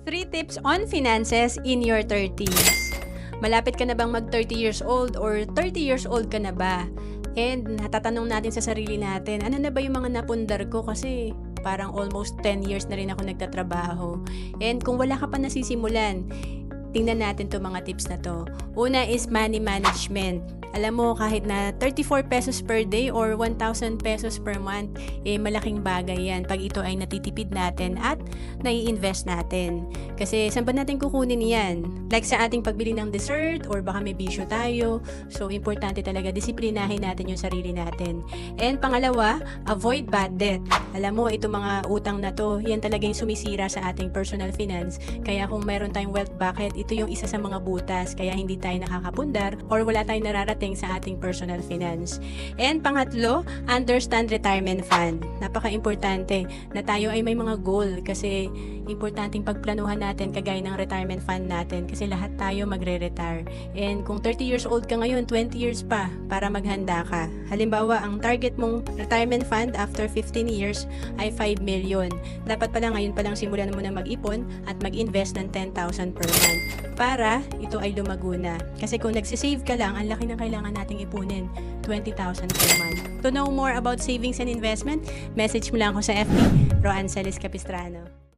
3 tips on finances in your 30s. Malapit ka na bang mag 30 years old or 30 years old ka na ba? And natatanong natin sa sarili natin, ano na ba yung mga napundar ko kasi parang almost 10 years na rin ako nagtatrabaho. And kung wala ka pa nasisimulan, tingnan natin to mga tips na to. Una is money management. Alam mo, kahit na 34 pesos per day or 1,000 pesos per month, malaking bagay yan pag ito ay natitipid natin at nai-invest natin. Kasi saan ba natin kukunin yan? Like sa ating pagbili ng dessert or baka may bisyo tayo. So, importante talaga, disiplinahin natin yung sarili natin. And pangalawa, avoid bad debt. Alam mo, itong mga utang na to, yan talaga yung sumisira sa ating personal finance. Kaya kung meron tayong wealth bucket, ito yung isa sa mga butas. Kaya hindi tayo nakakapundar or wala tayong nararating sa ating personal finance. And pangatlo, understand retirement fund. Napaka-importante na tayo ay may mga goal kasi importanteng pagplanuhan natin kagaya ng retirement fund natin kasi lahat tayo magre-retire. And kung 30 years old ka ngayon, 20 years pa para maghanda ka. Halimbawa, ang target mong retirement fund after 15 years ay 5 million. Dapat pala ngayon pa lang simulan mo na mag-ipon at mag-invest ng 10,000 per month para ito ay lumago na. Kasi kung nagsisave ka lang, ang laki ng kailangan nating ipunin, 20,000 per month. To know more about savings and investment, message mo lang ako sa FB, Roancelis Capistrano.